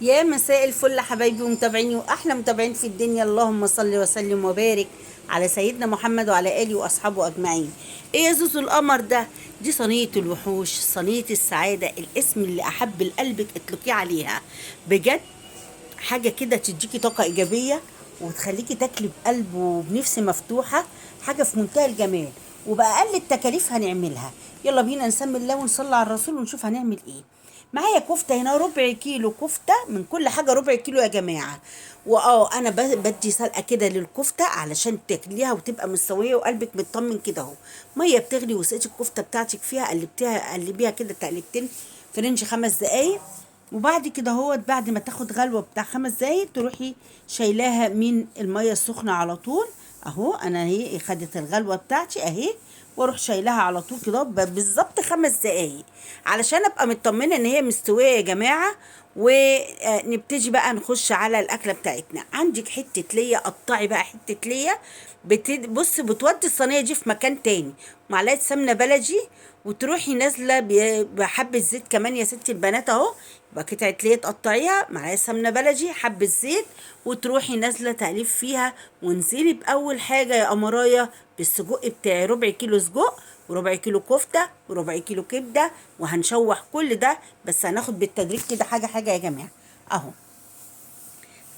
يا مساء الفل حبايبي ومتابعيني واحلى متابعين في الدنيا، اللهم صل وسلم وبارك على سيدنا محمد وعلى اله واصحابه اجمعين. ايه يا زوزو القمر ده؟ دي صينيه الوحوش، صينيه السعاده، الاسم اللي احب لقلبك اطلقيه عليها. بجد حاجه كده تديكي طاقه ايجابيه وتخليكي تاكلي بقلب وبنفس مفتوحه. حاجه في منتهى الجمال وباقل التكاليف هنعملها. يلا بينا نسمي الله ونصلي على الرسول ونشوف هنعمل ايه. معايا كفته هنا ربع كيلو كفته، من كل حاجه ربع كيلو يا جماعه. انا بدي سلقه كده للكفته علشان تاكليها وتبقى مستويه وقلبك مطمن كده اهو. ميه بتغلي وسقتي الكفته بتاعتك فيها، قلبيها كده تقلبتين في رينج 5 دقايق. وبعد كده هو بعد ما تاخد غلوه بتاع 5 دقايق تروحي شايلاها من الميه السخنه على طول. اهو انا هي خدت الغلوه بتاعتي اهي، واروح شايلها على طول كده بالظبط 5 دقايق علشان ابقى مطمنه ان هي مستويه يا جماعه. ونبتدي بقى نخش على الاكله بتاعتنا. عندك حته ليا، قطعي بقى حته ليا. بص بتودي الصينيه دي في مكان تاني. معلقه سمنه بلدي، وتروحي نازله بحبه زيت كمان يا ست البنات اهو. يبقى قطعه ليه تقطعيها، معلقه سمنه بلدي، حبه زيت، وتروحي نازله تقليب فيها. وانزلي باول حاجه يا قمرايه بالسجق بتاعي، ربع كيلو سجق وربع كيلو كفته وربع كيلو كبده. وهنشوح كل ده بس هناخد بالتدريج كده حاجه حاجه يا جماعه. اهو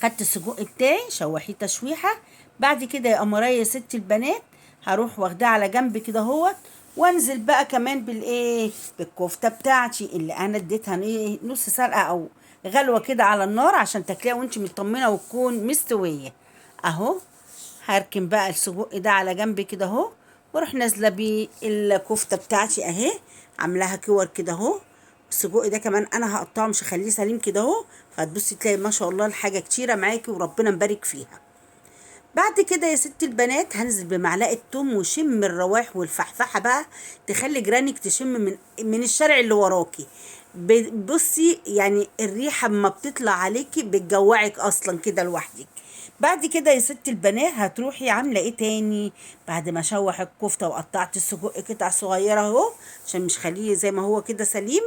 خدت السجق بتاعي شوحيه تشويحه. بعد كده يا قمرايه يا ست البنات هروح واخداه على جنب كده اهوت. وانزل بقى كمان بالايه، بالكفته بتاعتي اللي انا اديتها ايه نص سلقه او غلوه كده على النار عشان تاكليها وانت مطمنه وتكون مستويه. اهو هركن بقى السجق ده على جنب كده اهو، واروح نازله بالكفته بتاعتي اهي، عاملاها كور كده اهو. السجق ده كمان انا هقطعه مش هخليه سليم كده اهو. فهتبصي تلاقي ما شاء الله الحاجه كتيره معاكي وربنا مبارك فيها. بعد كده يا ست البنات هنزل بمعلقه توم وشم الروايح والفحفحه بقى، تخلي جيرانك تشم من الشارع اللي وراكي. بصي يعني الريحه اما بتطلع عليكي بتجوعك اصلا كده لوحدك. بعد كده يا ست البنات هتروحي عامله ايه تاني؟ بعد ما اشوح الكفته وقطعت السجق قطع صغيره اهو عشان مش خليه زي ما هو كده سليم،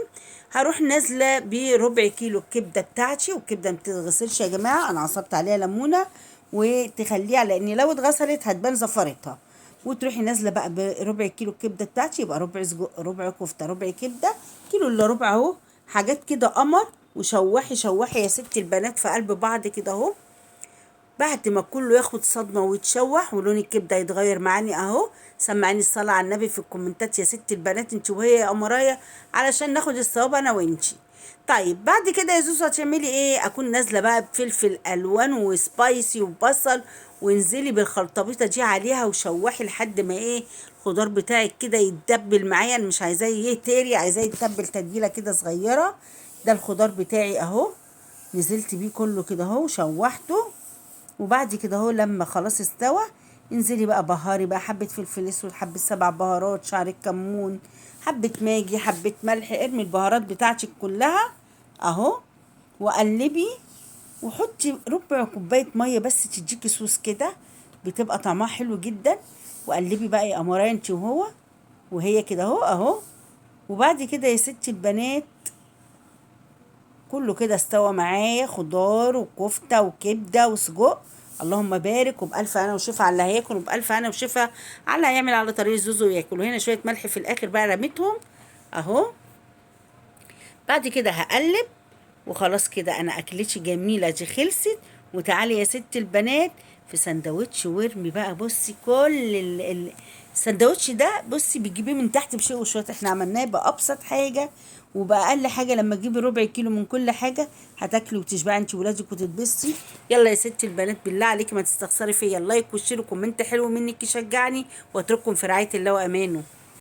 هروح نازله بربع كيلو الكبده بتاعتي. والكبده ما بتتغسلش يا جماعه، انا عصرت عليها ليمونه وتخليها لان لو اتغسلت هتبان زفرتها. وتروحي نازله بقى بربع كيلو الكبده بتاعتي، يبقى ربع سجق ربع كفته ربع كبده، كيلو الا ربع اهو. حاجات كده قمر. وشوحي شوحي يا ست البنات في قلب بعض كده اهو. بعد ما كله ياخد صدمة ويتشوح ولون الكبدة يتغير معاني اهو. سمعيني الصلاة على النبي في الكومنتات يا ست البنات انت وهي يا قمراية، علشان ناخد الثواب انا وانتي. طيب بعد كده يا زوزو هتعملي ايه؟ اكون نازلة بقى بفلفل الوان وسبايسي وبصل، وانزلي بالخلطبيطة دي عليها وشوحي لحد ما ايه الخضار بتاعك كده يتدبل معايا. انا مش عايزاه يتهري، عايزاه يتبل تتبيلة كده صغيرة. ده الخضار بتاعي اهو، نزلت بيه كله كده اهو شوحته. وبعد كده اهو لما خلاص استوى انزلي بقى بهاري بقى حبة فلفل اسود، حبة 7 بهارات، شعرة كمون، حبة ماجي، حبة ملح. ارمي البهارات بتاعتك كلها اهو وقلبي. وحطي ربع كوباية مية بس تديكي صوص كده، بتبقى طعمها حلو جدا. وقلبي بقى يا قمرايه انت وهو وهي كده اهو اهو. وبعد كده يا ستي البنات كله كده استوى معايا، خضار وكفته وكبده وسجق. اللهم بارك. وبألف هنا وشفا على اللي هياكل، وبألف هنا وشفا على اللي هيعمل على طريق زوزو وياكل. وهنا شويه ملح في الاخر بقى رميتهم اهو. بعد كده هقلب وخلاص كده انا اكلتي جميله دي خلصت. وتعالي يا ست البنات في سندوتش وارمي بقى. بصي كل السندوتش ده بصي بتجيبيه من تحت بشيء وشويه. احنا عملناه بابسط حاجه وباقل حاجه. لما تجيبي ربع كيلو من كل حاجه هتاكلي وتشبعي انت وولادك وتتبسطي. يلا يا ست البنات بالله عليكي ما تستخسري فيا اللايك والشير وكومنت حلو منك يشجعني، واترككم في رعايه الله وامانه.